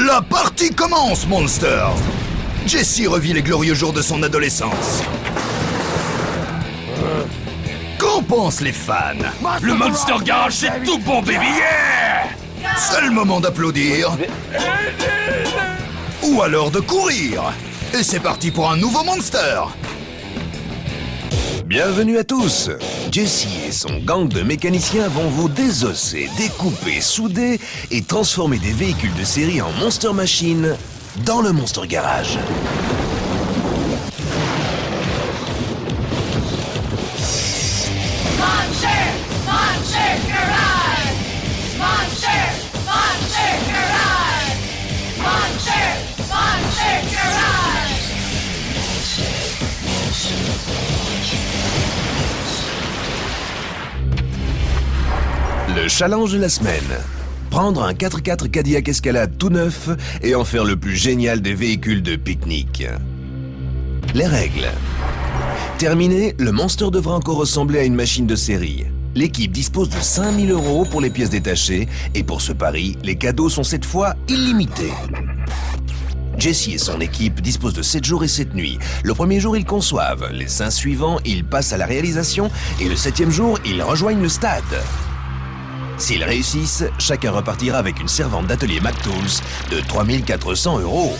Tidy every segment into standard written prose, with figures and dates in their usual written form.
La partie commence, Monsters! Jesse revit les glorieux jours de son adolescence. Qu'en pensent les fans? Le Monster Garage, c'est tout bon, baby, yeah! C'est le moment d'applaudir. Ou alors de courir. Et c'est parti pour un nouveau Monster. Bienvenue à tous. Jesse et son gang de mécaniciens vont vous désosser, découper, souder et transformer des véhicules de série en Monster Machine dans le Monster Garage. Monster! Monster Garage! Monster! Monster Garage! Monster! Monster Garage! Le challenge de la semaine. Prendre un 4x4 Cadillac Escalade tout neuf et en faire le plus génial des véhicules de pique-nique. Les règles. Terminé, le Monster devra encore ressembler à une machine de série. L'équipe dispose de 5 000 € pour les pièces détachées et pour ce pari, les cadeaux sont cette fois illimités. Jesse et son équipe disposent de 7 jours et 7 nuits. Le premier jour, ils conçoivent. Les 5 suivants, ils passent à la réalisation. Et le 7e jour, ils rejoignent le stade. S'ils réussissent, chacun repartira avec une servante d'atelier McTools de 3 400 €.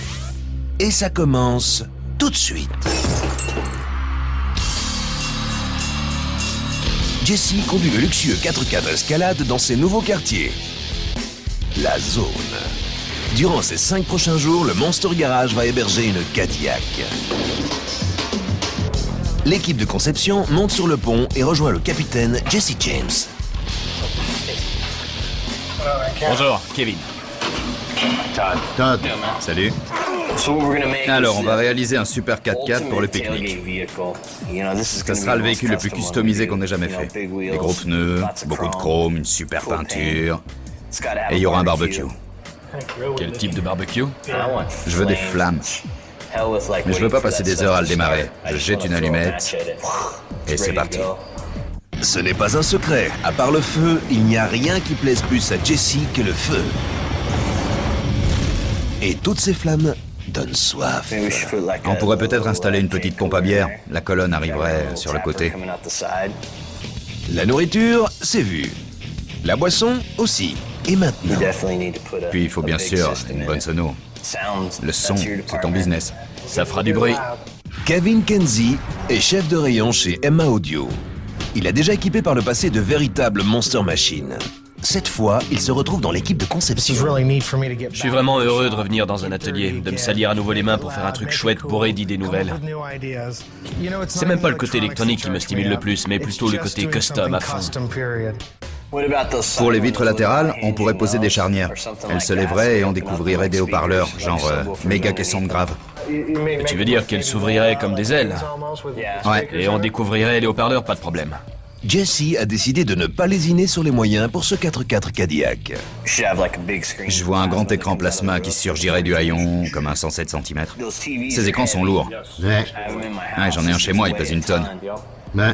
Et ça commence tout de suite. Jesse conduit le luxueux 4x4 Escalade dans ses nouveaux quartiers. La zone. Durant ces 5 prochains jours, le Monster Garage va héberger une Cadillac. L'équipe de conception monte sur le pont et rejoint le capitaine Jesse James. Bonjour, Kevin. Todd. Salut. Alors, on va réaliser un super 4x4 pour le pique-nique. Ça sera le véhicule le plus customisé qu'on ait jamais fait. Des gros pneus, beaucoup de chrome, une super peinture. Et il y aura un barbecue. Quel type de barbecue? Je veux des flammes. Mais je veux pas passer des heures à le démarrer. Je jette une allumette et c'est parti. Ce n'est pas un secret. À part le feu, il n'y a rien qui plaise plus à Jesse que le feu. Et toutes ces flammes donnent soif. On pourrait peut-être installer une petite pompe à bière. La colonne arriverait sur le côté. La nourriture, c'est vu. La boisson aussi. Et maintenant, Puis il faut bien sûr une bonne sono. Le son, c'est ton business. Ça fera du bruit. Kevin Kenzie est chef de rayon chez Emma Audio. Il a déjà équipé par le passé de véritables Monster Machines. Cette fois, il se retrouve dans l'équipe de conception. Je suis vraiment heureux de revenir dans un atelier, de me salir à nouveau les mains pour faire un truc chouette bourré d'idées nouvelles. C'est même pas le côté électronique qui me stimule le plus, mais plutôt le côté custom à fond. Pour les vitres latérales, on pourrait poser des charnières. Elles se lèveraient et on découvrirait des haut-parleurs, genre méga caissons de grave. Tu veux dire qu'elles s'ouvriraient comme des ailes? Ouais. Et on découvrirait les haut-parleurs, pas de problème. Jesse a décidé de ne pas lésiner sur les moyens pour ce 4x4 Cadillac. Je vois un grand écran plasma qui surgirait du haillon, comme un 107 cm. Ces écrans sont lourds. Ouais. Ouais, j'en ai un chez moi, il pèse une tonne. Ben,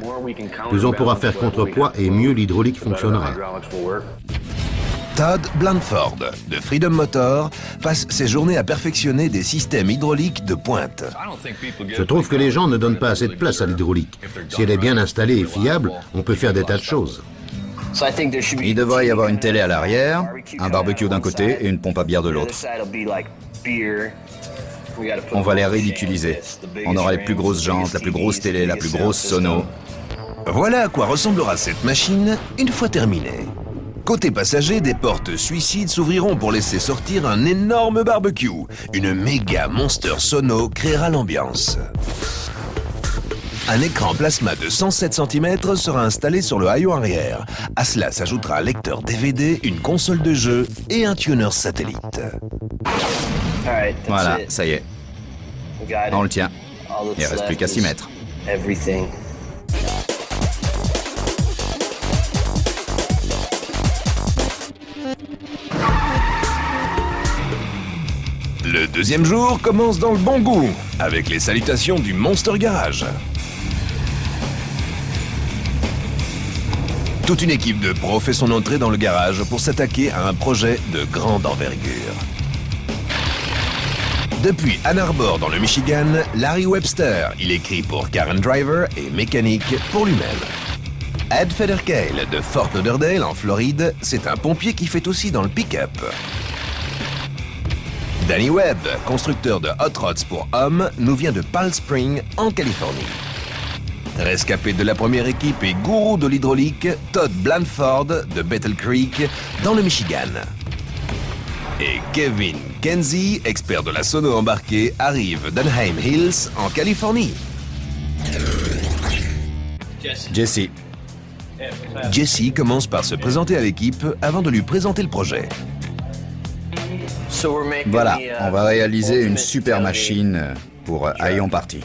plus on pourra faire contrepoids et mieux l'hydraulique fonctionnera. Todd Blandford, de Freedom Motor, passe ses journées à perfectionner des systèmes hydrauliques de pointe. Je trouve que les gens ne donnent pas assez de place à l'hydraulique. Si elle est bien installée et fiable, on peut faire des tas de choses. Il devrait y avoir une télé à l'arrière, un barbecue d'un côté et une pompe à bière de l'autre. On va les ridiculiser. On aura les plus grosses jantes, la plus grosse télé, la plus grosse sono. Voilà à quoi ressemblera cette machine une fois terminée. Côté passager, des portes suicides s'ouvriront pour laisser sortir un énorme barbecue. Une méga Monster Sono créera l'ambiance. Un écran plasma de 107 cm sera installé sur le haillon arrière. À cela s'ajoutera un lecteur DVD, une console de jeu et un tuner satellite. Voilà, ça y est. On le tient. Il reste plus qu'à s'y mettre. Le deuxième jour commence dans le bon goût, avec les salutations du Monster Garage. Toute une équipe de pros fait son entrée dans le garage pour s'attaquer à un projet de grande envergure. Depuis Ann Arbor dans le Michigan, Larry Webster, il écrit pour Car and Driver et mécanique pour lui-même. Ed Federkeil de Fort Lauderdale en Floride, c'est un pompier qui fait aussi dans le pick-up. Danny Webb, constructeur de hot rods pour hommes, nous vient de Palm Springs en Californie. Rescapé de la première équipe et gourou de l'hydraulique, Todd Blanford de Battle Creek dans le Michigan. Et Kevin Kenzie, expert de la sono embarquée, arrive d'Anaheim Hills en Californie. Jesse. Jesse commence par se présenter à l'équipe avant de lui présenter le projet. Voilà, on va réaliser une super machine pour Hayon Party.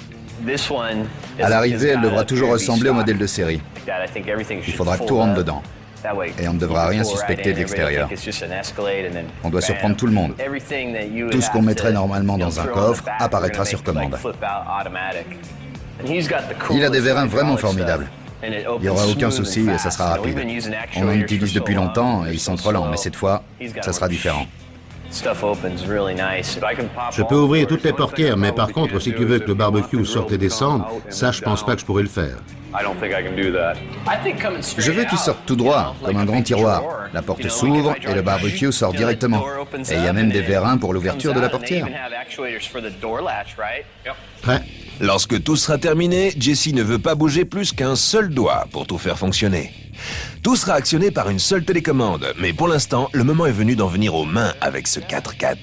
À l'arrivée, elle devra toujours ressembler au modèle de série. Il faudra que tout rentre dedans. Et on ne devra rien suspecter de l'extérieur. On doit surprendre tout le monde. Tout ce qu'on mettrait normalement dans un coffre apparaîtra sur commande. Il a des vérins vraiment formidables. Il n'y aura aucun souci et ça sera rapide. On en utilise depuis longtemps et ils sont trop lents, mais cette fois, ça sera différent. Je peux ouvrir toutes les portières, mais par contre, si tu veux que le barbecue sorte et descende, ça, je pense pas que je pourrais le faire. Je veux qu'il sorte tout droit, comme un grand tiroir. La porte s'ouvre et le barbecue sort directement. Et il y a même des vérins pour l'ouverture de la portière. Prêt? Lorsque tout sera terminé, Jesse ne veut pas bouger plus qu'un seul doigt pour tout faire fonctionner. Tout sera actionné par une seule télécommande, mais pour l'instant, le moment est venu d'en venir aux mains avec ce 4x4.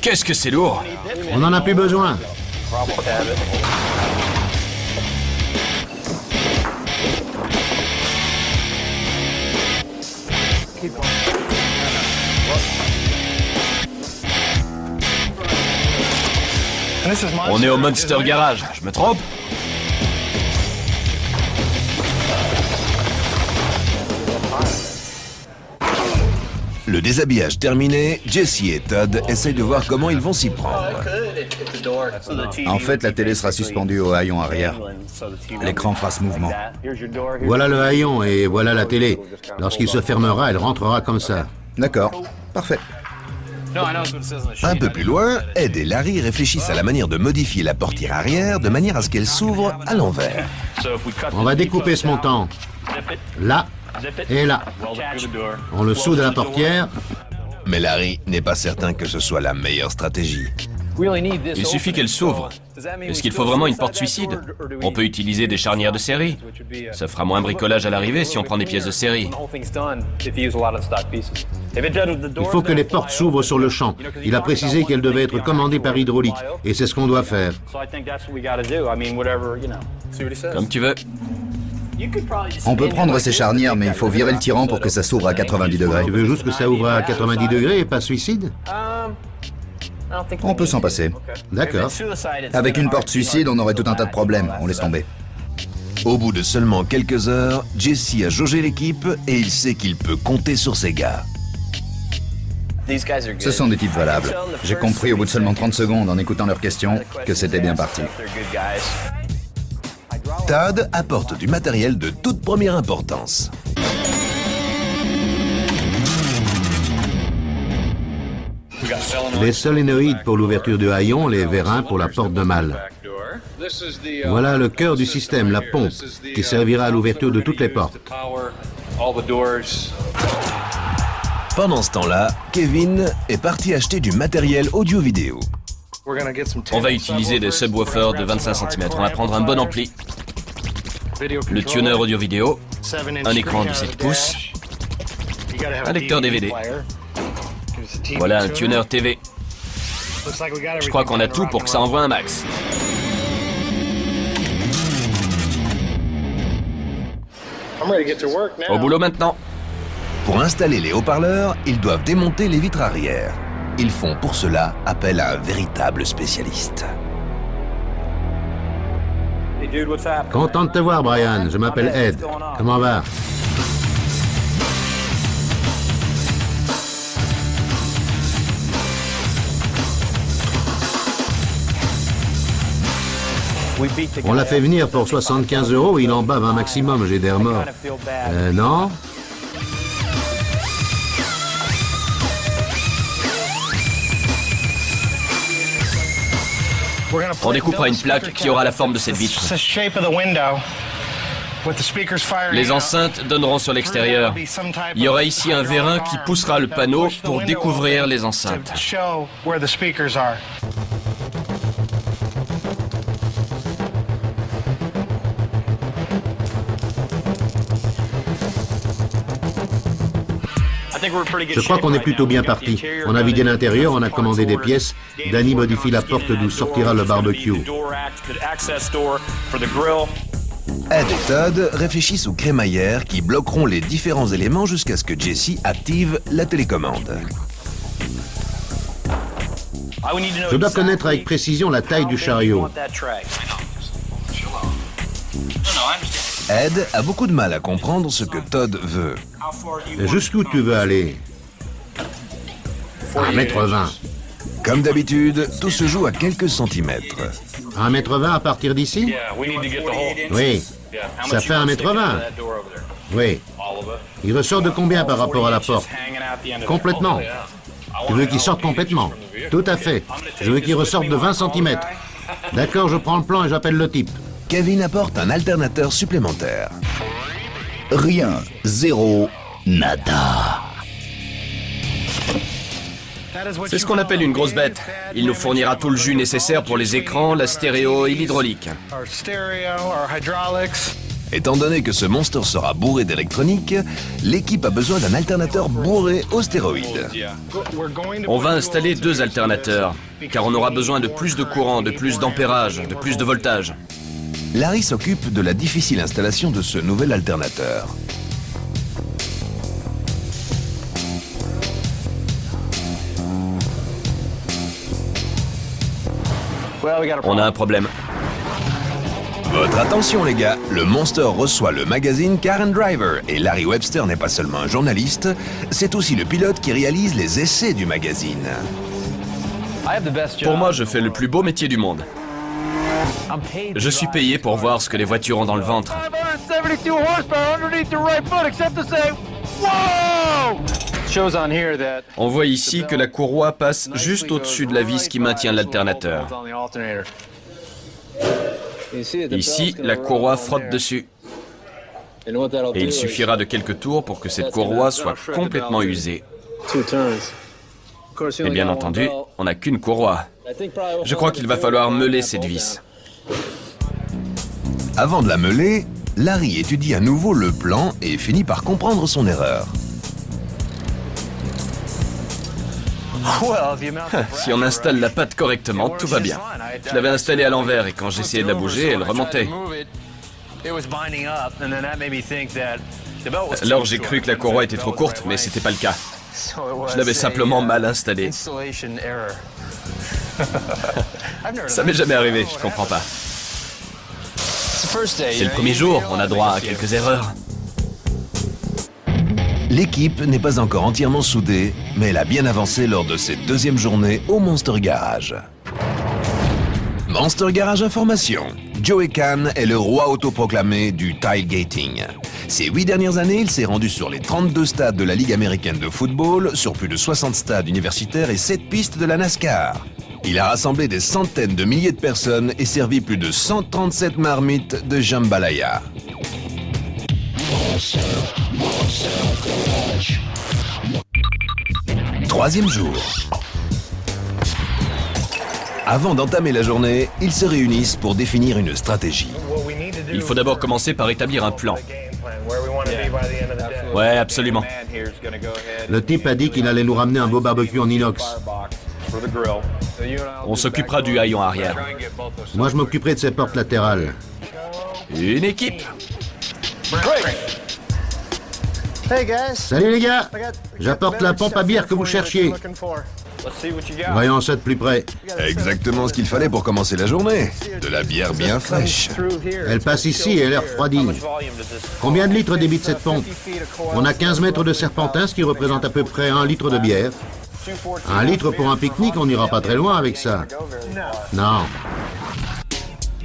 Qu'est-ce que c'est lourd! On n'en a plus besoin. On est au Monster Garage, je me trompe? Le déshabillage terminé, Jesse et Todd essayent de voir comment ils vont s'y prendre. En fait, la télé sera suspendue au haillon arrière. L'écran fera ce mouvement. Voilà le haillon et voilà la télé. Lorsqu'il se fermera, elle rentrera comme ça. D'accord, parfait. Un peu plus loin, Ed et Larry réfléchissent à la manière de modifier la portière arrière de manière à ce qu'elle s'ouvre à l'envers. On va découper ce montant. Là et là. On le soude à la portière. Mais Larry n'est pas certain que ce soit la meilleure stratégie. Il suffit qu'elle s'ouvre. Est-ce qu'il faut vraiment une porte suicide? On peut utiliser des charnières de série. Ça fera moins bricolage à l'arrivée si on prend des pièces de série. Il faut que les portes s'ouvrent sur le champ. Il a précisé qu'elles devaient être commandées par hydraulique. Et c'est ce qu'on doit faire. Comme tu veux. On peut prendre ces charnières, mais il faut virer le tirant pour que ça s'ouvre à 90 degrés. Tu veux juste que ça ouvre à 90 degrés et pas suicide? On peut s'en passer. D'accord. Avec une porte suicide, on aurait tout un tas de problèmes. On laisse tomber. Au bout de seulement quelques heures, Jesse a jaugé l'équipe et il sait qu'il peut compter sur ses gars. Ce sont des types valables. J'ai compris au bout de seulement 30 secondes en écoutant leurs questions que c'était bien parti. Todd apporte du matériel de toute première importance. Les solénoïdes pour l'ouverture du haillon, les vérins pour la porte de malle. Voilà le cœur du système, la pompe, qui servira à l'ouverture de toutes les portes. Pendant ce temps-là, Kevin est parti acheter du matériel audio-vidéo. On va utiliser des subwoofers de 25 cm. On va prendre un bon ampli, le tuner audio-vidéo, un écran de 7 pouces, un lecteur DVD. Voilà un tuner TV. Je crois qu'on a tout pour que ça envoie un max. Au boulot maintenant. Pour installer les haut-parleurs, ils doivent démonter les vitres arrière. Ils font pour cela appel à un véritable spécialiste. Content de te voir, Brian. Je m'appelle Ed. Comment va? On l'a fait venir pour 75 €, il en bave un maximum, j'ai des remords. Non? On découpera une plaque qui aura la forme de cette vitre. Les enceintes donneront sur l'extérieur. Il y aura ici un vérin qui poussera le panneau pour découvrir les enceintes. Je crois qu'on est plutôt bien parti. On a vidé l'intérieur, on a commandé des pièces. Danny modifie la porte d'où sortira le barbecue. Ed et Todd réfléchissent aux crémaillères qui bloqueront les différents éléments jusqu'à ce que Jesse active la télécommande. Je dois connaître avec précision la taille du chariot. Ed a beaucoup de mal à comprendre ce que Todd veut. Jusqu'où tu veux aller? 1,20 m. Comme d'habitude, tout se joue à quelques centimètres. 1,20 m à partir d'ici? Oui. Ça fait 1,20 m. Oui. Il ressort de combien par rapport à la porte? Complètement. Tu veux qu'il sorte complètement? Tout à fait. Je veux qu'il ressorte de 20 cm. D'accord, je prends le plan et j'appelle le type. Kevin apporte un alternateur supplémentaire. Rien, zéro, nada. C'est ce qu'on appelle une grosse bête. Il nous fournira tout le jus nécessaire pour les écrans, la stéréo et l'hydraulique. Étant donné que ce monstre sera bourré d'électronique, l'équipe a besoin d'un alternateur bourré aux stéroïdes. On va installer 2 alternateurs, car on aura besoin de plus de courant, de plus d'ampérage, de plus de voltage. Larry s'occupe de la difficile installation de ce nouvel alternateur. On a un problème. Votre attention les gars, le Monster reçoit le magazine Car and Driver et Larry Webster n'est pas seulement un journaliste, c'est aussi le pilote qui réalise les essais du magazine. Pour moi, je fais le plus beau métier du monde. Je suis payé pour voir ce que les voitures ont dans le ventre. On voit ici que la courroie passe juste au-dessus de la vis qui maintient l'alternateur. Ici, la courroie frotte dessus. Et il suffira de quelques tours pour que cette courroie soit complètement usée. Et bien entendu, on n'a qu'une courroie. Je crois qu'il va falloir meuler cette vis. Avant de la meuler, Larry étudie à nouveau le plan et finit par comprendre son erreur. Si on installe la patte correctement, tout va bien. Je l'avais installée à l'envers et quand j'essayais de la bouger, elle remontait. Alors j'ai cru que la courroie était trop courte, mais c'était pas le cas. Je l'avais simplement mal installée. Ça m'est jamais arrivé, je comprends pas. C'est le premier jour, on a droit à quelques erreurs. L'équipe n'est pas encore entièrement soudée, mais elle a bien avancé lors de cette deuxième journée au Monster Garage. Monster Garage Information. Joey Kahn est le roi autoproclamé du tailgating. Ces 8 dernières années, il s'est rendu sur les 32 stades de la Ligue américaine de football, sur plus de 60 stades universitaires et 7 pistes de la NASCAR. Il a rassemblé des centaines de milliers de personnes et servi plus de 137 marmites de jambalaya. Troisième jour. Avant d'entamer la journée, ils se réunissent pour définir une stratégie. Il faut d'abord commencer par établir un plan. Ouais, absolument. Le type a dit qu'il allait nous ramener un beau barbecue en inox. On s'occupera du haillon arrière. Moi, je m'occuperai de ces portes latérales. Une équipe. Salut les gars! J'apporte la pompe à bière que vous cherchiez. Voyons ça de plus près. Exactement ce qu'il fallait pour commencer la journée. De la bière bien fraîche. Elle passe ici et elle est refroidie. Combien de litres débite cette pompe? On a 15 mètres de serpentin, ce qui représente à peu près 1 litre de bière. 1 litre pour un pique-nique, on n'ira pas très loin avec ça. Non.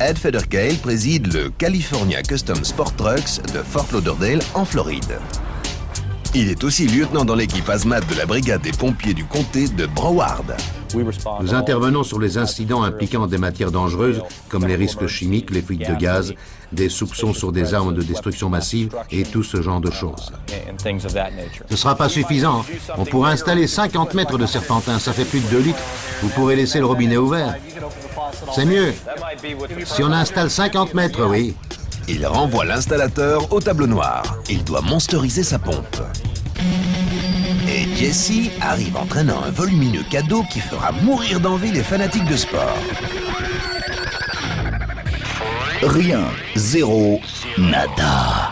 Ed Federcale préside le California Custom Sport Trucks de Fort Lauderdale en Floride. Il est aussi lieutenant dans l'équipe hazmat de la brigade des pompiers du comté de Broward. Nous intervenons sur les incidents impliquant des matières dangereuses, comme les risques chimiques, les fuites de gaz, des soupçons sur des armes de destruction massive et tout ce genre de choses. Ce ne sera pas suffisant. On pourra installer 50 mètres de serpentin, ça fait plus de 2 litres. Vous pourrez laisser le robinet ouvert. C'est mieux. Si on installe 50 mètres, oui. Il renvoie l'installateur au tableau noir. Il doit monsteriser sa pompe. Et Jesse arrive en traînant un volumineux cadeau qui fera mourir d'envie les fanatiques de sport. Rien, zéro, nada.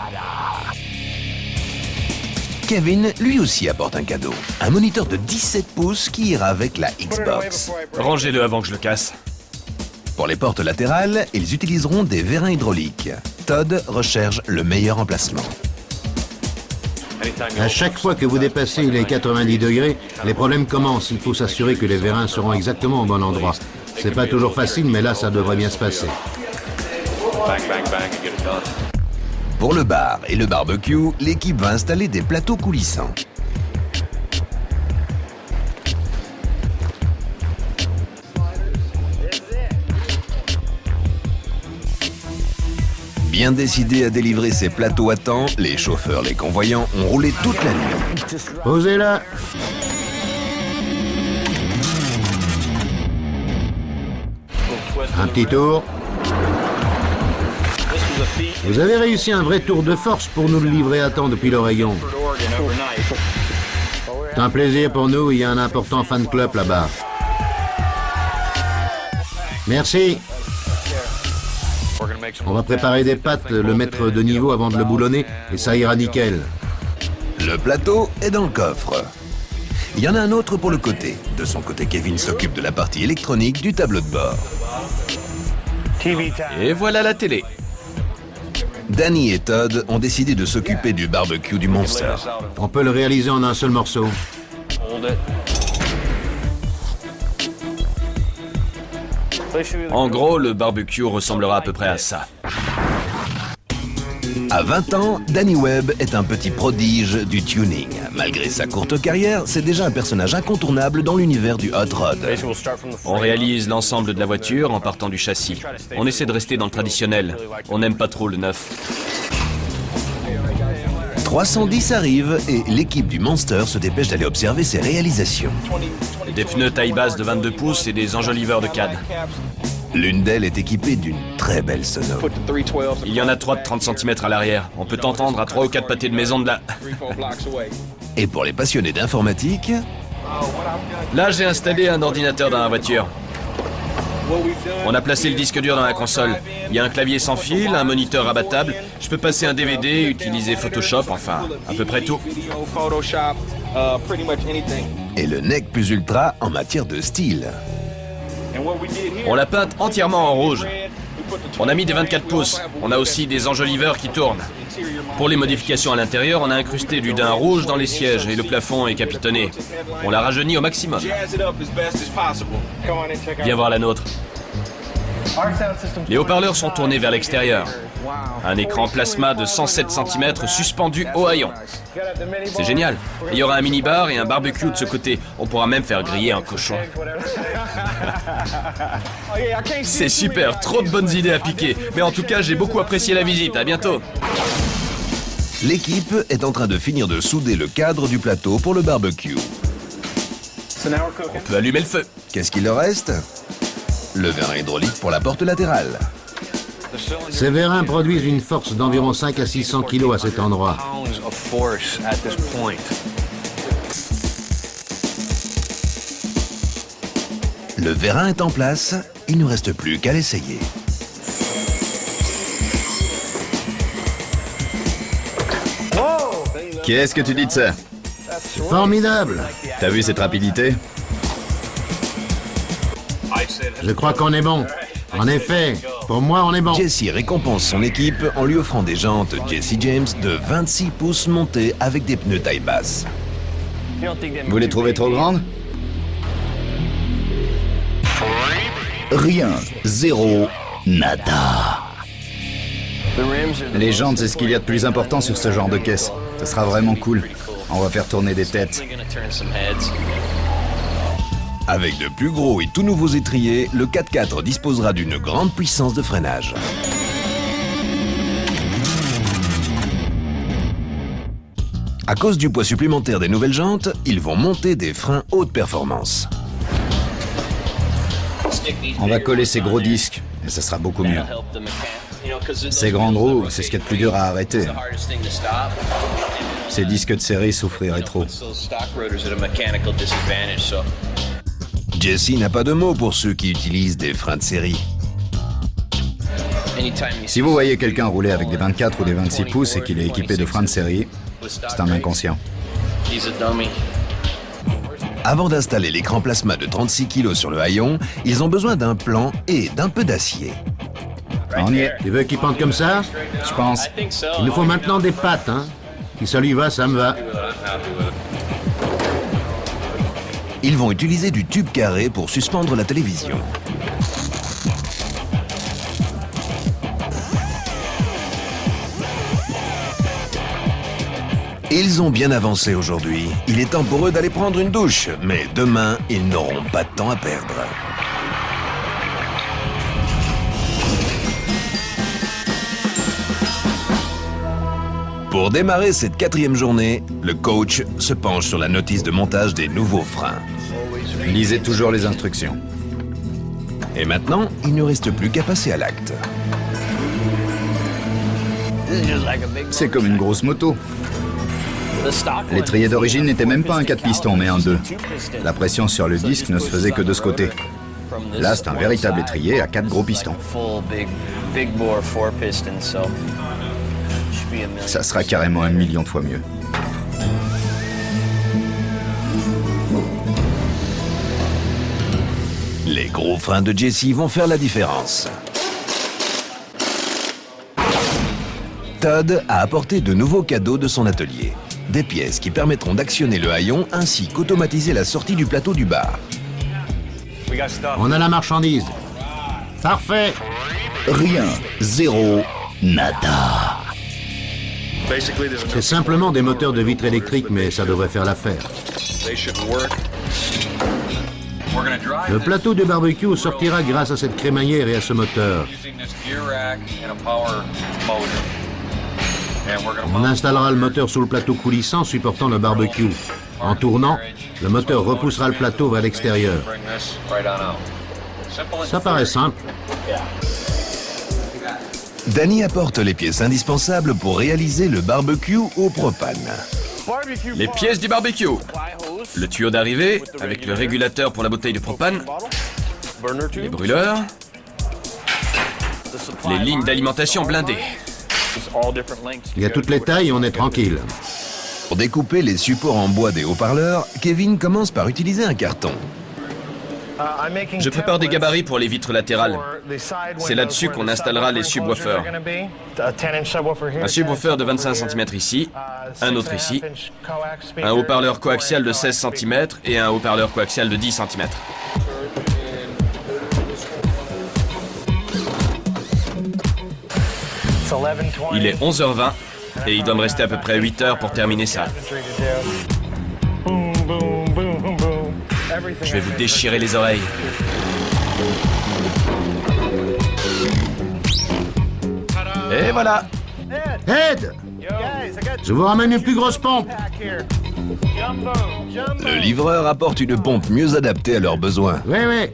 Kevin, lui aussi, apporte un cadeau. Un moniteur de 17 pouces qui ira avec la Xbox. Rangez-le avant que je le casse. Pour les portes latérales, ils utiliseront des vérins hydrauliques. Todd recherche le meilleur emplacement. À chaque fois que vous dépassez les 90 degrés, les problèmes commencent. Il faut s'assurer que les vérins seront exactement au bon endroit. C'est pas toujours facile, mais là, ça devrait bien se passer. Pour le bar et le barbecue, l'équipe va installer des plateaux coulissants. Bien décidés à délivrer ces plateaux à temps, les chauffeurs, les convoyants ont roulé toute la nuit. Posez-la. Un petit tour. Vous avez réussi un vrai tour de force pour nous le livrer à temps depuis l'Oregon. C'est un plaisir pour nous, il y a un important fan club là-bas. Merci. On va préparer des pâtes, le mettre de niveau avant de le boulonner, et ça ira nickel. Le plateau est dans le coffre. Il y en a un autre pour le côté. De son côté, Kevin s'occupe de la partie électronique du tableau de bord. Et voilà la télé. Danny et Todd ont décidé de s'occuper du barbecue du Monster. On peut le réaliser en un seul morceau. En gros, le barbecue ressemblera à peu près à ça. À 20 ans, Danny Webb est un petit prodige du tuning. Malgré sa courte carrière, c'est déjà un personnage incontournable dans l'univers du hot rod. On réalise l'ensemble de la voiture en partant du châssis. On essaie de rester dans le traditionnel. On n'aime pas trop le neuf. 310 arrive et l'équipe du Monster se dépêche d'aller observer ses réalisations. Des pneus taille basse de 22 pouces et des enjoliveurs de CAD. L'une d'elles est équipée d'une très belle sono. Il y en a 3 de 30 cm à l'arrière. On peut t'entendre à 3 ou 4 pâtés de maison de là. Et pour les passionnés d'informatique, Là, j'ai installé un ordinateur dans la voiture. On a placé le disque dur dans la console. Il y a un clavier sans fil, un moniteur rabattable. Je peux passer un DVD, utiliser Photoshop, enfin, à peu près tout. et le nec plus ultra en matière de style. On l'a peinte entièrement en rouge. On a mis des 24 pouces. On a aussi des enjoliveurs qui tournent. Pour les modifications à l'intérieur, on a incrusté du daim rouge dans les sièges et le plafond est capitonné. On l'a rajeuni au maximum. Viens voir la nôtre. Les haut-parleurs sont tournés vers l'extérieur. Un écran plasma de 107 cm suspendu au haillon. C'est génial. Il y aura un mini-bar et un barbecue de ce côté. On pourra même faire griller un cochon. C'est super, trop de bonnes idées à piquer. Mais en tout cas, j'ai beaucoup apprécié la visite. À bientôt. L'équipe est en train de finir de souder le cadre du plateau pour le barbecue. On peut allumer le feu. Qu'est-ce qu'il leur reste? Le vérin hydraulique pour la porte latérale. Ces vérins produisent une force d'environ 5 à 600 kg à cet endroit. Le vérin est en place, il ne reste plus qu'à l'essayer. Qu'est-ce que tu dis de ça? Formidable! T'as vu cette rapidité? Je crois qu'on est bon. En effet, pour moi, on est bon. Jesse récompense son équipe en lui offrant des jantes Jesse James de 26 pouces montées avec des pneus taille basse. Vous les trouvez trop grandes? Rien, zéro, Nada. Les jantes, c'est ce qu'il y a de plus important sur ce genre de caisse. Ce sera vraiment cool. On va faire tourner des têtes. Avec de plus gros et tout nouveaux étriers, le 4x4 disposera d'une grande puissance de freinage. À cause du poids supplémentaire des nouvelles jantes, ils vont monter des freins haute performance. On va coller ces gros disques, et ça sera beaucoup mieux. Ces grandes roues, c'est ce qu'il y a de plus dur à arrêter. Ces disques de série souffriraient trop. Jesse n'a pas de mots pour ceux qui utilisent des freins de série. Si vous voyez quelqu'un rouler avec des 24 ou des 26 pouces et qu'il est équipé de freins de série, c'est un inconscient. Avant d'installer l'écran plasma de 36 kg sur le haillon, ils ont besoin d'un plan et d'un peu d'acier. On y est, Tu veux qu'il pente comme ça? je pense. Il nous faut maintenant des pattes, hein. Si ça lui va, ça me va. Ils vont utiliser du tube carré pour suspendre la télévision. Ils ont bien avancé aujourd'hui. Il est temps pour eux d'aller prendre une douche. Mais demain, ils n'auront pas de temps à perdre. Pour démarrer cette 4e journée, le coach se penche sur la notice de montage des nouveaux freins. Lisez toujours les instructions. Et maintenant, il ne reste plus qu'à passer à l'acte. C'est comme une grosse moto. L'étrier d'origine n'était même pas un 4 pistons, mais un 2. La pression sur le disque ne se faisait que de ce côté. Là, c'est un véritable étrier à 4 gros pistons. Ça sera carrément 1 million de fois mieux. Les gros freins de Jesse vont faire la différence. Todd a apporté de nouveaux cadeaux de son atelier. Des pièces qui permettront d'actionner le haillon ainsi qu'automatiser la sortie du plateau du bar. On a la marchandise. Parfait. Rien, zéro, nada. C'est simplement des moteurs de vitres électriques, mais ça devrait faire l'affaire. Le plateau de barbecue sortira grâce à cette crémaillère et à ce moteur. On installera le moteur sous le plateau coulissant supportant le barbecue. En tournant, le moteur repoussera le plateau vers l'extérieur. Ça paraît simple. Danny apporte les pièces indispensables pour réaliser le barbecue au propane. Les pièces du barbecue. Le tuyau d'arrivée, avec le régulateur pour la bouteille de propane. Les brûleurs. Les lignes d'alimentation blindées. Il y a toutes les tailles et on est tranquille. Pour découper les supports en bois des haut-parleurs, Kevin commence par utiliser un carton. Je prépare des gabarits pour les vitres latérales. C'est là-dessus qu'on installera les subwoofers. Un subwoofer de 25 cm ici, un autre ici, un haut-parleur coaxial de 16 cm et un haut-parleur coaxial de 10 cm. Il est 11h20 et il doit me rester à peu près 8 heures pour terminer ça. Je vais vous déchirer les oreilles. Et voilà. Ed! Je vous ramène une plus grosse pompe. Le livreur apporte une pompe mieux adaptée à leurs besoins. Oui, oui.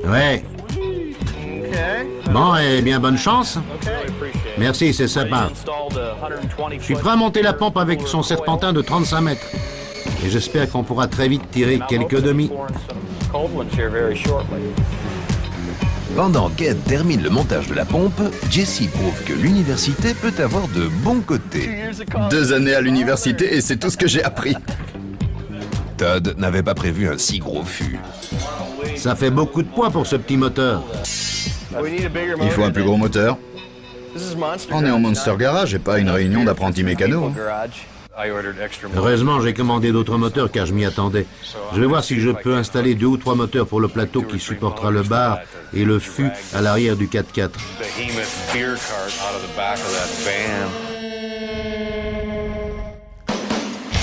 Ouais. Bon, et bien bonne chance. Merci, c'est sympa. Je suis prêt à monter la pompe avec son serpentin de 35 mètres. Et j'espère qu'on pourra très vite tirer quelques demi. Pendant qu'Ed termine le montage de la pompe, Jesse prouve que l'université peut avoir de bons côtés. 2 années à l'université et c'est tout ce que j'ai appris. Todd n'avait pas prévu un si gros fût. Ça fait beaucoup de poids pour ce petit moteur. Il faut un plus gros moteur. On est en Monster Garage et pas une réunion d'apprentis mécanos. Heureusement, j'ai commandé d'autres moteurs car je m'y attendais. Je vais voir si je peux installer 2 ou 3 moteurs pour le plateau qui supportera le bar et le fût à l'arrière du 4x4.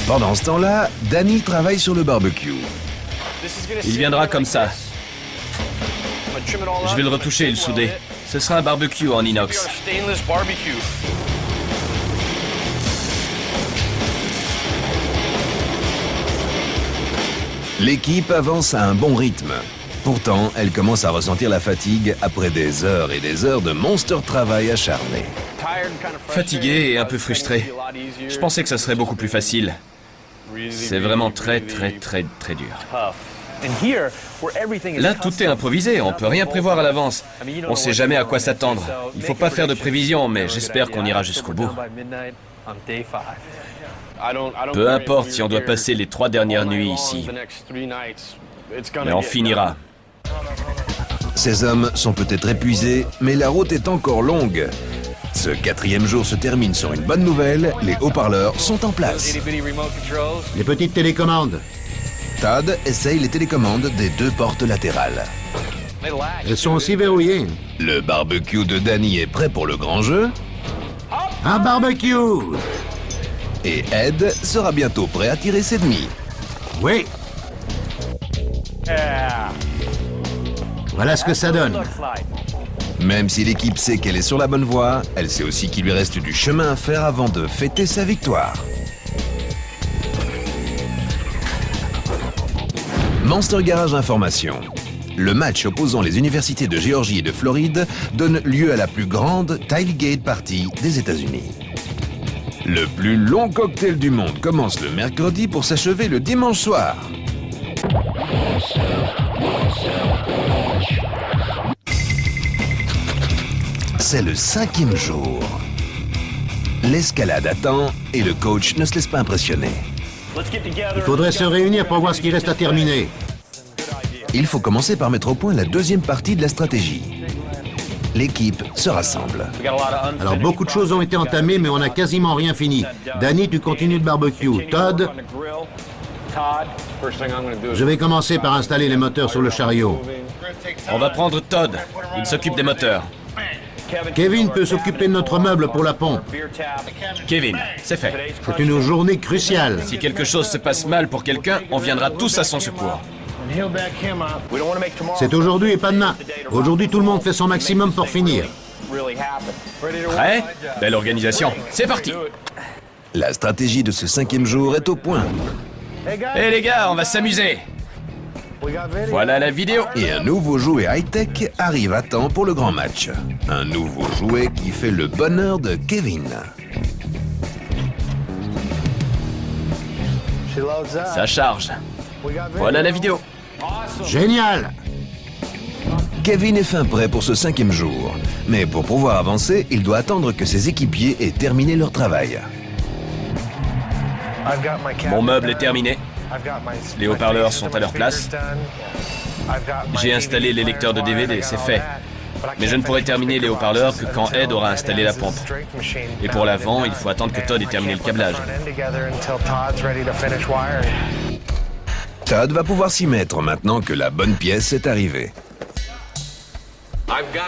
Pendant ce temps-là, Danny travaille sur le barbecue. Il viendra comme ça. Je vais le retoucher et le souder. Ce sera un barbecue en inox. L'équipe avance à un bon rythme. Pourtant, elle commence à ressentir la fatigue après des heures et des heures de monstre travail acharné. Fatigué et un peu frustré. Je pensais que ça serait beaucoup plus facile. C'est vraiment très dur. Là, tout est improvisé, on peut rien prévoir à l'avance. On sait jamais à quoi s'attendre. Il faut pas faire de prévisions, mais j'espère qu'on ira jusqu'au bout. Peu importe si on doit passer les 3 dernières nuits ici. Mais on finira. Ces hommes sont peut-être épuisés, mais la route est encore longue. Ce 4e jour se termine sur une bonne nouvelle, les haut-parleurs sont en place. Les petites télécommandes. Todd essaye les télécommandes des 2 portes latérales. Elles sont aussi verrouillées. Le barbecue de Danny est prêt pour le grand jeu. Un barbecue! Et Ed sera bientôt prêt à tirer ses demi. Oui. Voilà ce que ça donne. Même si l'équipe sait qu'elle est sur la bonne voie, elle sait aussi qu'il lui reste du chemin à faire avant de fêter sa victoire. Monster Garage Information. Le match opposant les universités de Géorgie et de Floride donne lieu à la plus grande Tailgate Party des États-Unis. Le plus long cocktail du monde commence le mercredi pour s'achever le dimanche soir. C'est le 5e jour. L'escalade attend et le coach ne se laisse pas impressionner. Il faudrait se réunir pour voir ce qui reste à terminer. Il faut commencer par mettre au point la 2e partie de la stratégie. L'équipe se rassemble. Alors beaucoup de choses ont été entamées, mais on n'a quasiment rien fini. Danny, tu continues le barbecue. Todd, je vais commencer par installer les moteurs sur le chariot. On va prendre Todd. Il s'occupe des moteurs. Kevin peut s'occuper de notre meuble pour la pompe. Kevin, c'est fait. C'est une journée cruciale. Si quelque chose se passe mal pour quelqu'un, on viendra tous à son secours. C'est aujourd'hui et pas demain. Aujourd'hui, tout le monde fait son maximum pour finir. Prêt? Belle organisation. C'est parti. La stratégie de ce 5e jour est au point. Hé les gars, on va s'amuser. Voilà la vidéo. Et un nouveau jouet high-tech arrive à temps pour le grand match. Un nouveau jouet qui fait le bonheur de Kevin. Ça charge. Voilà la vidéo. Génial! Kevin est fin prêt pour ce 5e jour. Mais pour pouvoir avancer, il doit attendre que ses équipiers aient terminé leur travail. Mon meuble est terminé. Les haut-parleurs sont à leur place. J'ai installé les lecteurs de DVD, c'est fait. Mais je ne pourrai terminer les haut-parleurs que quand Ed aura installé la pompe. Et pour l'avant, il faut attendre que Todd ait terminé le câblage. Todd va pouvoir s'y mettre maintenant que la bonne pièce est arrivée.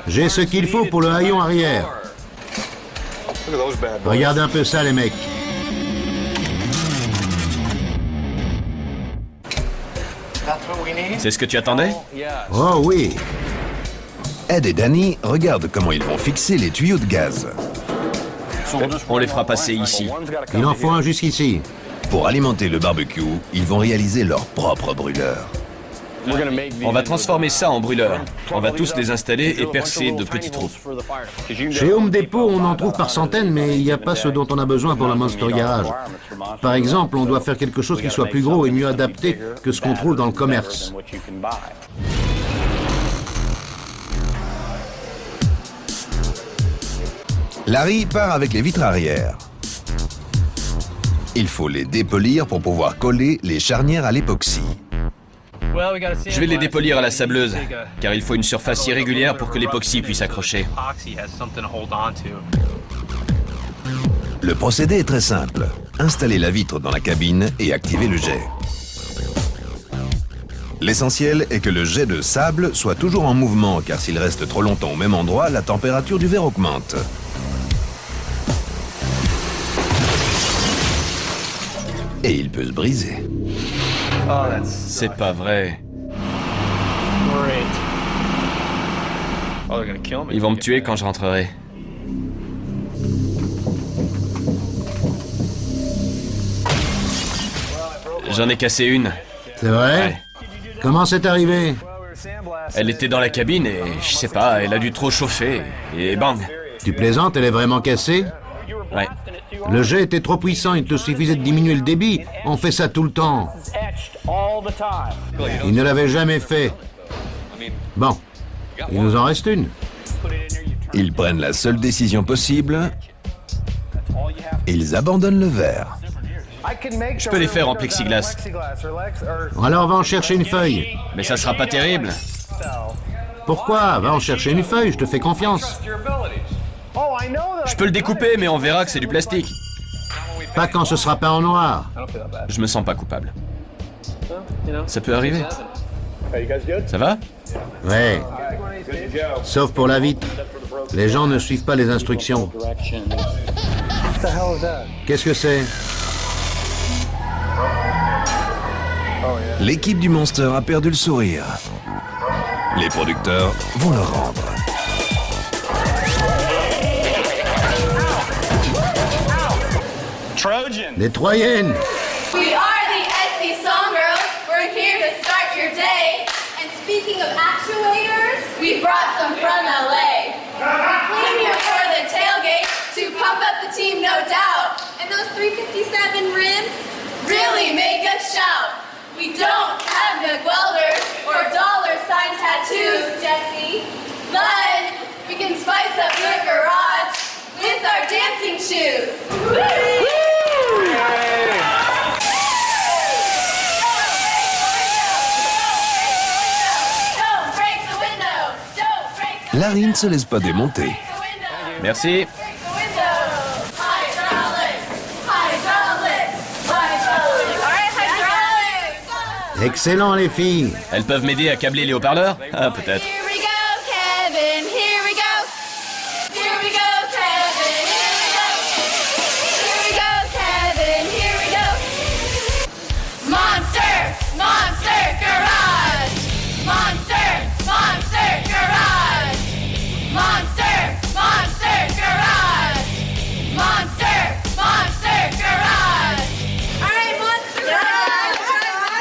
J'ai ce qu'il faut pour le haillon arrière. Regarde un peu ça, les mecs. C'est ce que tu attendais? Oh oui. Ed et Danny regardent comment ils vont fixer les tuyaux de gaz. On les fera passer ici. Il en faut un jusqu'ici. Pour alimenter le barbecue, ils vont réaliser leur propre brûleur. On va transformer ça en brûleur. On va tous les installer et percer de petits trous. Chez Home Depot, on en trouve par centaines, mais il n'y a pas ce dont on a besoin pour la Monster Garage. Par exemple, on doit faire quelque chose qui soit plus gros et mieux adapté que ce qu'on trouve dans le commerce. Larry part avec les vitres arrière. Il faut les dépolir pour pouvoir coller les charnières à l'époxy. Je vais les dépolir à la sableuse, car il faut une surface irrégulière pour que l'époxy puisse accrocher. Le procédé est très simple. Installez la vitre dans la cabine et activez le jet. L'essentiel est que le jet de sable soit toujours en mouvement, car s'il reste trop longtemps au même endroit, la température du verre augmente. Et il peut se briser. C'est pas vrai. Ils vont me tuer quand je rentrerai. J'en ai cassé une. C'est vrai? Ouais. Comment c'est arrivé? Elle était dans la cabine et, je sais pas, elle a dû trop chauffer. Et bang. Tu plaisantes, elle est vraiment cassée? Ouais. Le jet était trop puissant, il te suffisait de diminuer le débit. On fait ça tout le temps. Il ne l'avait jamais fait. Bon, il nous en reste une. Ils prennent la seule décision possible. Ils abandonnent le verre. Je peux les faire en plexiglas. Alors va en chercher une feuille. Mais ça sera pas terrible. Pourquoi? Va en chercher une feuille, je te fais confiance. Je peux le découper, mais on verra que c'est du plastique. Pas quand ce sera peint en noir. Je me sens pas coupable. Ça peut arriver. Ça va? Ouais. Sauf pour la vitre. Les gens ne suivent pas les instructions. Qu'est-ce que c'est? L'équipe du Monster a perdu le sourire. Les producteurs vont le rendre. Des Troyennes. We are the SC Song Girls. We're here to start your day. And speaking of actuators, we brought some from LA. We came here for the tailgate to pump up the team, no doubt. And those 357 rims really make us shout. We don't have MIG welders or dollar sign tattoos, Jesse, but we can spice up your garage with our dancing shoes. Larry ne se laisse pas démonter. Merci. Excellent, les filles. Elles peuvent m'aider à câbler les haut-parleurs? Ah, peut-être. Here we go, Kevin. Here we go. Here we go, Kevin. Here we go. Here we go, Kevin. Here we go. Monster, Monster Garage. Monster, Monster Garage. Monster, Monster Garage. Monster, Monster Garage. All right, Monster Garage.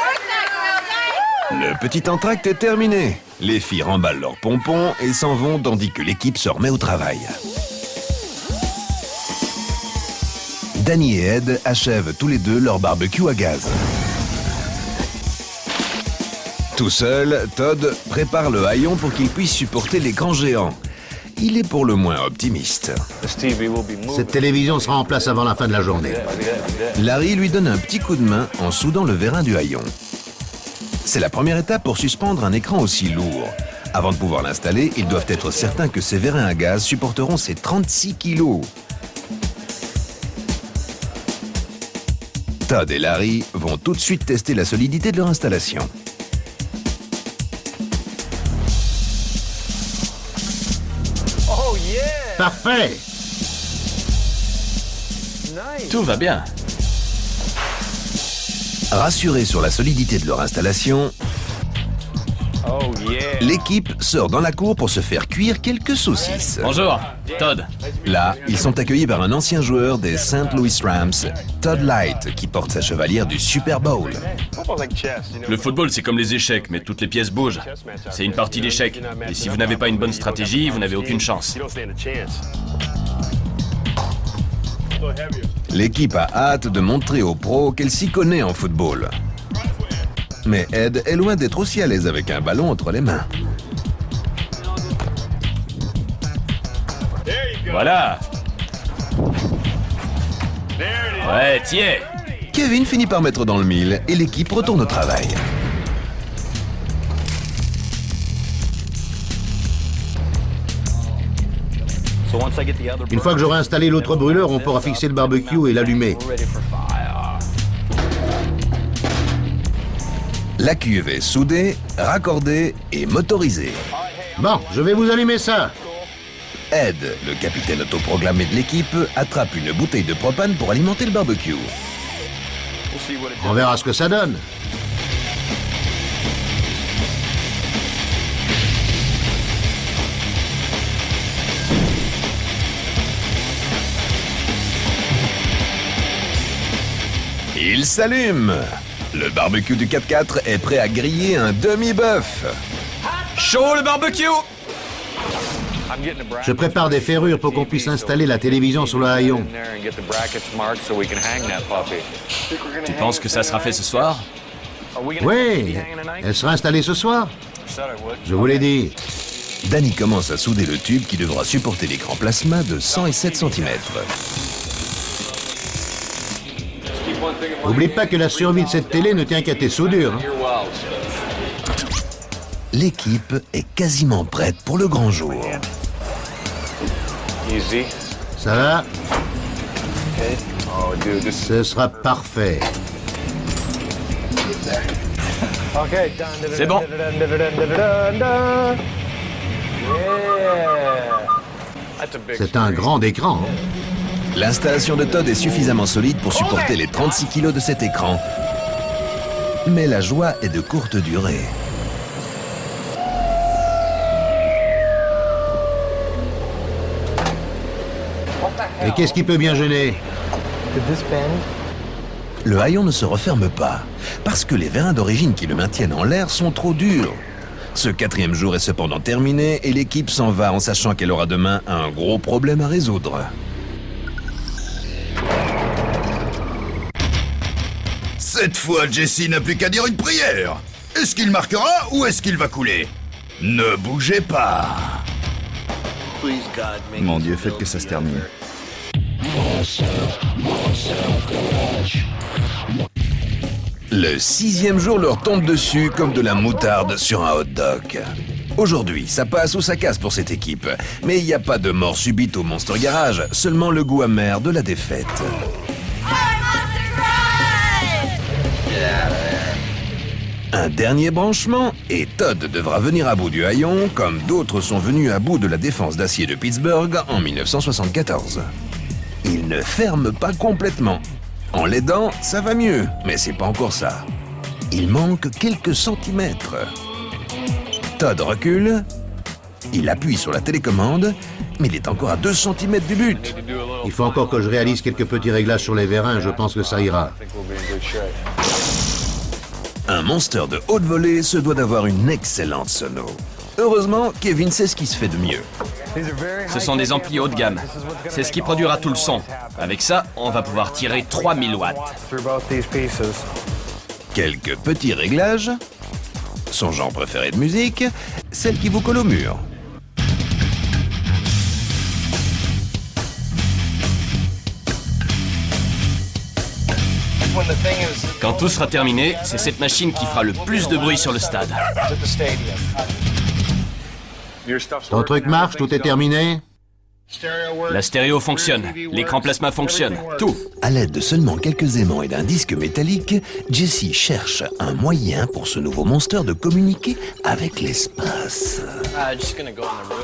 Work that, girl, guys. Le petit entracte est terminé. Les filles remballent leurs pompons et s'en vont tandis que l'équipe se remet au travail. Danny et Ed achèvent tous les deux leur barbecue à gaz. Tout seul, Todd prépare le haillon pour qu'il puisse supporter l'écran géant. Il est pour le moins optimiste. Cette télévision sera en place avant la fin de la journée. Larry lui donne un petit coup de main en soudant le vérin du haillon. C'est la première étape pour suspendre un écran aussi lourd. Avant de pouvoir l'installer, ils doivent être certains que ces vérins à gaz supporteront ces 36 kilos. Todd et Larry vont tout de suite tester la solidité de leur installation. Parfait. Tout va bien. Rassurés sur la solidité de leur installation, l'équipe sort dans la cour pour se faire cuire quelques saucisses. Bonjour, Todd. Là, ils sont accueillis par un ancien joueur des St. Louis Rams, Todd Light, qui porte sa chevalière du Super Bowl. Le football, c'est comme les échecs, mais toutes les pièces bougent. C'est une partie d'échecs. Et si vous n'avez pas une bonne stratégie, vous n'avez aucune chance. L'équipe a hâte de montrer aux pros qu'elle s'y connaît en football. Mais Ed est loin d'être aussi à l'aise avec un ballon entre les mains. Voilà. Ouais, tiens. Kevin finit par mettre dans le mille et l'équipe retourne au travail. Une fois que j'aurai installé l'autre brûleur, on pourra fixer le barbecue et l'allumer. La cuve est soudée, raccordée et motorisée. Bon, je vais vous allumer ça. Ed, le capitaine autoproclamé de l'équipe, attrape une bouteille de propane pour alimenter le barbecue. On verra ce que ça donne. Il s'allume. Le barbecue du 4x4 est prêt à griller un demi-bœuf. Chaud le barbecue! Je prépare des ferrures pour qu'on puisse installer la télévision sur le haillon. Tu penses que ça sera fait ce soir? Oui, elle sera installée ce soir. Je vous l'ai dit. Danny commence à souder le tube qui devra supporter l'écran plasma de 107 cm. N'oublie pas que la survie de cette télé ne tient qu'à tes soudures. Hein. L'équipe est quasiment prête pour le grand jour. Ça va? Ce sera parfait. C'est bon. C'est un grand écran. Hein. L'installation de Todd est suffisamment solide pour supporter les 36 kg de cet écran. Mais la joie est de courte durée. Et qu'est-ce qui peut bien gêner? Le haillon ne se referme pas, parce que les vérins d'origine qui le maintiennent en l'air sont trop durs. Ce 4e jour est cependant terminé et l'équipe s'en va en sachant qu'elle aura demain un gros problème à résoudre. Cette fois, Jesse n'a plus qu'à dire une prière. Est-ce qu'il marquera ou est-ce qu'il va couler? Ne bougez pas. Mon Dieu, faites que ça se termine. Le 6e jour leur tombe dessus comme de la moutarde sur un hot dog. Aujourd'hui, ça passe ou ça casse pour cette équipe. Mais il n'y a pas de mort subite au Monster Garage, seulement le goût amer de la défaite. Un dernier branchement et Todd devra venir à bout du haillon comme d'autres sont venus à bout de la défense d'acier de Pittsburgh en 1974. Il ne ferme pas complètement. En l'aidant, ça va mieux, mais c'est pas encore ça. Il manque quelques centimètres. Todd recule, il appuie sur la télécommande, mais il est encore à 2 cm du but. Il faut encore que je réalise quelques petits réglages sur les vérins, je pense que ça ira. Un monster de haute volée se doit d'avoir une excellente sono. Heureusement, Kevin sait ce qui se fait de mieux. Ce sont des amplis haut de gamme. C'est ce qui produira tout le son. Avec ça, on va pouvoir tirer 3000 watts. Quelques petits réglages. Son genre préféré de musique, celle qui vous colle au mur. Quand tout sera terminé, c'est cette machine qui fera le plus de bruit sur le stade. Ton truc marche, tout est terminé? La stéréo fonctionne, l'écran plasma fonctionne, tout. À l'aide de seulement quelques aimants et d'un disque métallique, Jesse cherche un moyen pour ce nouveau monster de communiquer avec l'espace.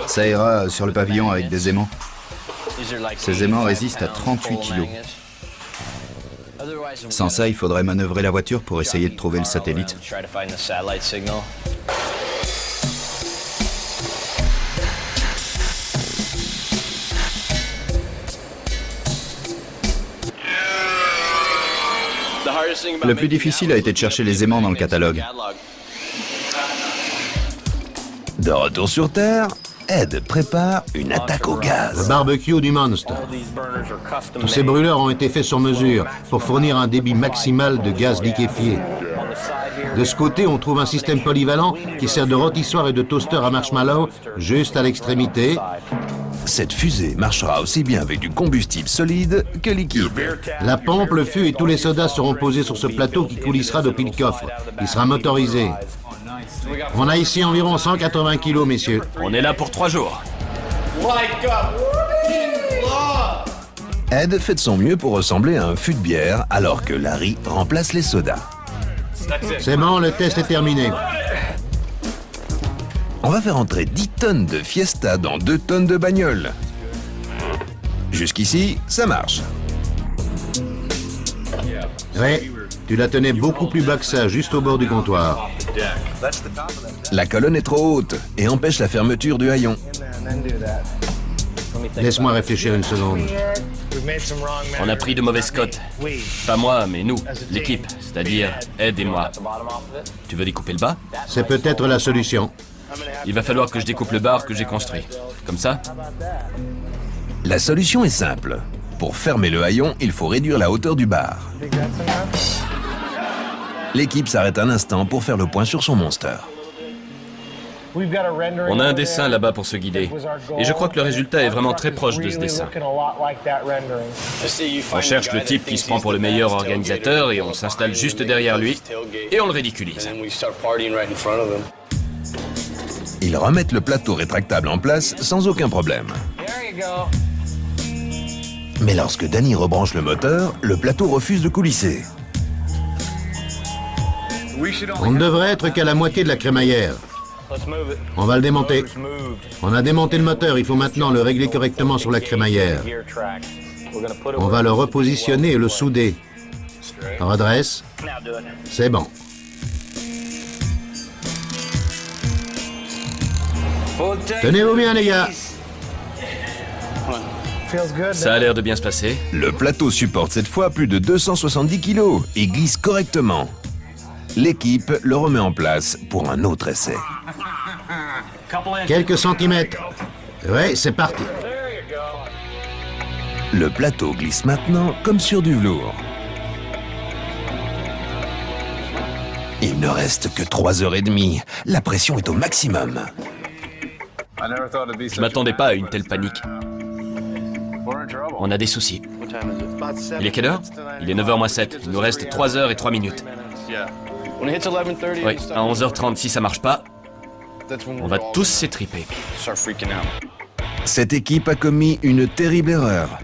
Ça ira sur le pavillon avec des aimants. Ces aimants résistent à 38 kilos. Sans ça, il faudrait manœuvrer la voiture pour essayer de trouver le satellite. Le plus difficile a été de chercher les aimants dans le catalogue. De retour sur Terre, Ed prépare une attaque au Le gaz. barbecue du Monster. Tous ces brûleurs ont été faits sur mesure pour fournir un débit maximal de gaz liquéfié. De ce côté, on trouve un système polyvalent qui sert de rôtissoir et de toaster à marshmallow juste à l'extrémité. Cette fusée marchera aussi bien avec du combustible solide que liquide. La pompe, le fût et tous les sodas seront posés sur ce plateau qui coulissera depuis le coffre. Il sera motorisé. On a ici environ 180 kilos, messieurs. On est là pour 3 jours. Ed fait de son mieux pour ressembler à un fût de bière alors que Larry remplace les sodas. C'est bon, le test est terminé. On va faire entrer 10 tonnes de Fiesta dans 2 tonnes de bagnole. Jusqu'ici, ça marche. Ouais, tu la tenais beaucoup plus bas que ça, juste au bord du comptoir. La colonne est trop haute et empêche la fermeture du haillon. Laisse-moi réfléchir une seconde. On a pris de mauvaises cotes. Pas moi, mais nous, l'équipe, c'est-à-dire Ed et moi. Tu veux découper le bas? C'est peut-être la solution. Il va falloir que je découpe le bar que j'ai construit. Comme ça? La solution est simple. Pour fermer le haillon, il faut réduire la hauteur du bar. L'équipe s'arrête un instant pour faire le point sur son monster. On a un dessin là-bas pour se guider. Et je crois que le résultat est vraiment très proche de ce dessin. On cherche le type qui se prend pour le meilleur organisateur et on s'installe juste derrière lui et on le ridiculise. Ils remettent le plateau rétractable en place sans aucun problème. Mais lorsque Danny rebranche le moteur, le plateau refuse de coulisser. On ne devrait être qu'à la moitié de la crémaillère. On va le démonter. On a démonté le moteur, il faut maintenant le régler correctement sur la crémaillère. On va le repositionner et le souder. Redresse. C'est bon. Tenez-vous bien, les gars. Ça a l'air de bien se passer. Le plateau supporte cette fois plus de 270 kilos et glisse correctement. L'équipe le remet en place pour un autre essai. Quelques centimètres. Ouais, c'est parti. Le plateau glisse maintenant comme sur du velours. Il ne reste que 3h30. La pression est au maximum. Je m'attendais pas à une telle panique. On a des soucis. Il est quelle heure? Il est 9h moins 7. Il nous reste 3h et 3 minutes. Oui, à 11h30, si ça marche pas, on va tous s'étriper. Cette équipe a commis une terrible erreur.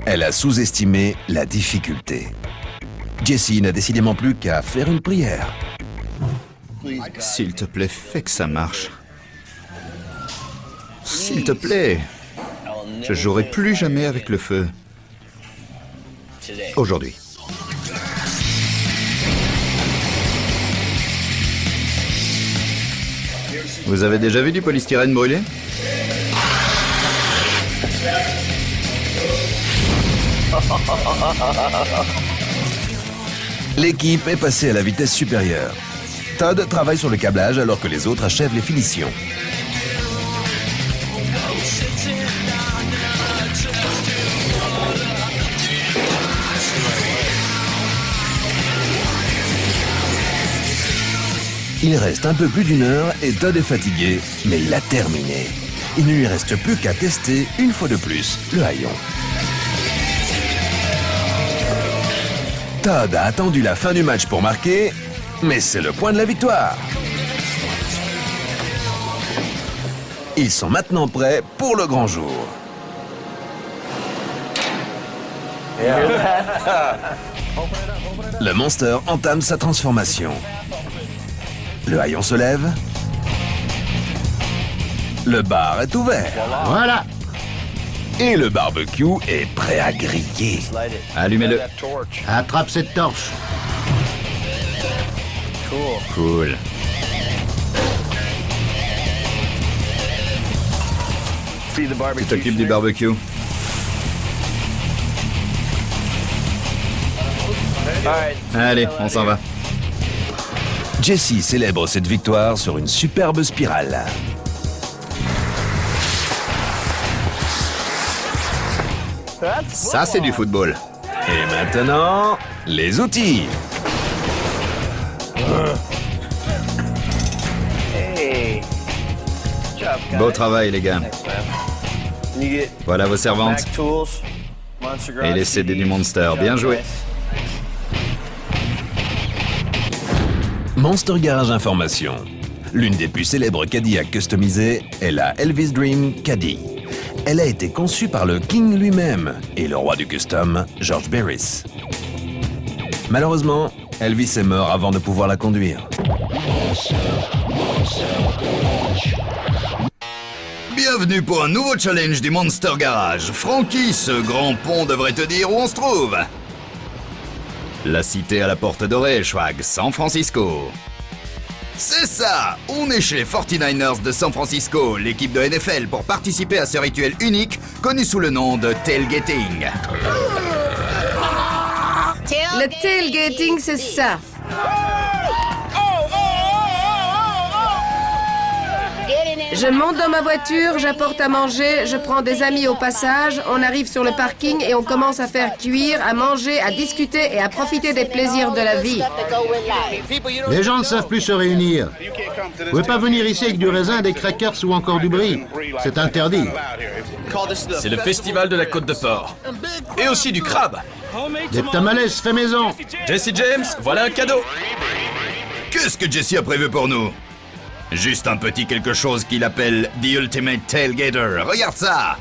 Elle a sous-estimé la difficulté. Jesse n'a décidément plus qu'à faire une prière. S'il te plaît, fais que ça marche. S'il te plaît. Je jouerai plus jamais avec le feu. Aujourd'hui. Vous avez déjà vu du polystyrène brûlé? L'équipe est passée à la vitesse supérieure. Todd travaille sur le câblage alors que les autres achèvent les finitions. Il reste un peu plus d'une heure et Todd est fatigué, mais il a terminé. Il ne lui reste plus qu'à tester, une fois de plus, le haillon. Todd a attendu la fin du match pour marquer, mais c'est le point de la victoire. Ils sont maintenant prêts pour le grand jour. Le Monster entame sa transformation. Le haillon se lève. Le bar est ouvert. Voilà. Et le barbecue est prêt à griller. Allumez-le. Attrape cette torche. Cool. Tu t'occupes du barbecue. Allez, on s'en va. Jesse célèbre cette victoire sur une superbe spirale. Ça, c'est du football. Et maintenant, les outils. Beau travail, les gars. Voilà vos servantes. Et les CD du Monster. Bien joué. Monster Garage Information. L'une des plus célèbres Cadillac customisées est la Elvis Dream Caddy. elle a été conçue par le King lui-même et le roi du custom, George Barris. Malheureusement, Elvis est mort avant de pouvoir la conduire. Bienvenue pour un nouveau challenge du Monster Garage. Frankie, ce grand pont devrait te dire où on se trouve. La cité à la porte dorée, Schwag, San Francisco. C'est ça! On est chez les 49ers de San Francisco, l'équipe de NFL, pour participer à ce rituel unique connu sous le nom de tailgating. Le tailgating, c'est ça. Je monte dans ma voiture, j'apporte à manger, je prends des amis au passage, on arrive sur le parking et on commence à faire cuire, à manger, à discuter et à profiter des plaisirs de la vie. Les gens ne savent plus se réunir. Vous pouvez pas venir ici avec du raisin, des crackers ou encore du brie. C'est interdit. C'est le festival de la Côte de Porc. Et aussi du crabe. Des tamales fait maison. Jesse James, voilà un cadeau. Qu'est-ce que Jesse a prévu pour nous? Juste un petit quelque chose qu'il appelle The Ultimate Tailgater. Regarde ça!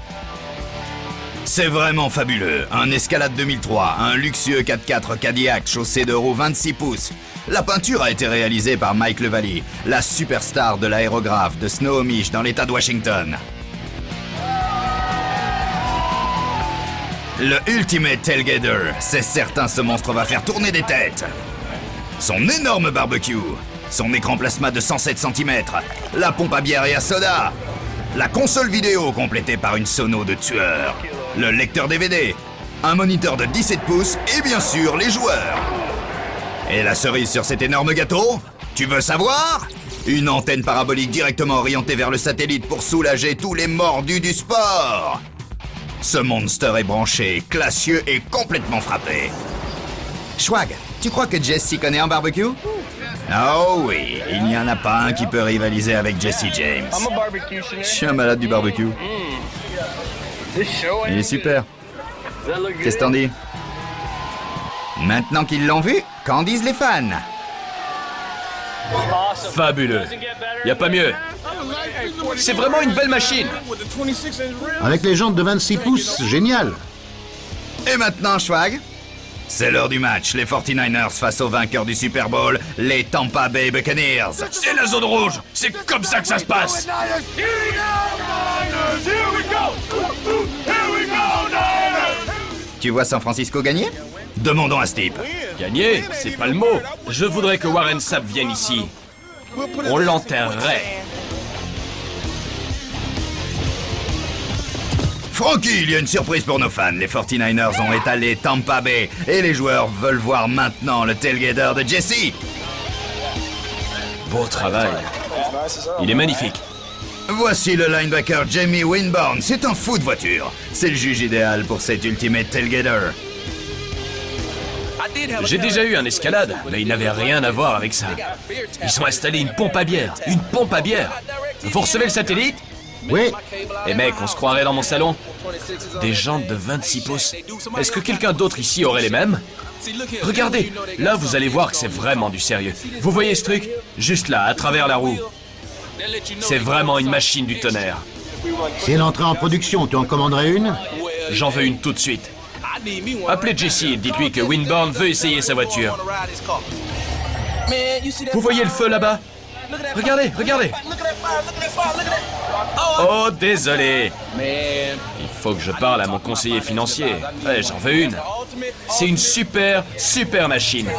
C'est vraiment fabuleux. Un Escalade 2003, un luxueux 4x4 Cadillac chaussé de roues 26 pouces. La peinture a été réalisée par Mike Levalle, la superstar de l'aérographe de Snohomish dans l'État de Washington. Le Ultimate Tailgater, c'est certain, ce monstre va faire tourner des têtes. Son énorme barbecue, son écran plasma de 107 cm, la pompe à bière et à soda, la console vidéo complétée par une sono de tueur, le lecteur DVD, un moniteur de 17 pouces et bien sûr les joueurs. Et la cerise sur cet énorme gâteau, tu veux savoir? Une antenne parabolique directement orientée vers le satellite pour soulager tous les mordus du sport. Ce monster est branché, classieux et complètement frappé. Schwag, tu crois que Jesse s'y connaît en barbecue? Oh oui, il n'y en a pas un qui peut rivaliser avec Jesse James. Je suis un malade du barbecue. Il est super. Qu'est-ce que t'en dis? Maintenant qu'ils l'ont vu, qu'en disent les fans? Fabuleux. Y a pas mieux. C'est vraiment une belle machine. Avec les jantes de 26 pouces, génial. Et maintenant, Schwag, c'est l'heure du match. Les 49ers face aux vainqueurs du Super Bowl, les Tampa Bay Buccaneers. C'est la zone rouge. C'est comme ça que ça se passe. Tu vois San Francisco gagner? Demandons à Steve. Gagner, c'est pas le mot. Je voudrais que Warren Sapp vienne ici. On l'enterrerait. Frankie, il y a une surprise pour nos fans. Les 49ers ont étalé Tampa Bay et les joueurs veulent voir maintenant le tailgater de Jesse. Beau travail. Il est magnifique. Voici le linebacker Jamie Winborn. C'est un fou de voiture. C'est le juge idéal pour cet ultimate tailgater. J'ai déjà eu un escalade, mais il n'avait rien à voir avec ça. Ils ont installé une pompe à bière. Une pompe à bière. Vous recevez le satellite? Oui, Eh mec, on se croirait dans mon salon. Des jantes de 26 pouces. Est-ce que quelqu'un d'autre ici aurait les mêmes? Regardez, là vous allez voir que c'est vraiment du sérieux. Vous voyez ce truc? Juste là, à travers la roue. C'est vraiment une machine du tonnerre. si elle entrait en production, tu en commanderais une? J'en veux une tout de suite. Appelez Jesse et dites-lui que Winborn veut essayer sa voiture. Vous voyez le feu là-bas? Regardez, regardez. Oh, désolé. Il faut que je parle à mon conseiller financier. Ouais, j'en veux une. C'est une super, super machine.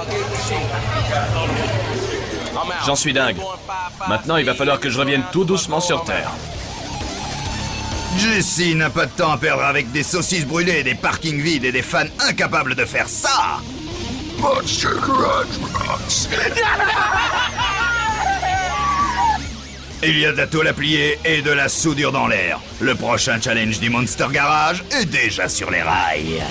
J'en suis dingue. Maintenant, il va falloir que je revienne tout doucement sur Terre. Jesse n'a pas de temps à perdre avec des saucisses brûlées, des parkings vides et des fans incapables de faire ça. Monster Garage Rocks. Il y a de la tôle à plier et de la soudure dans l'air. Le prochain challenge du Monster Garage est déjà sur les rails.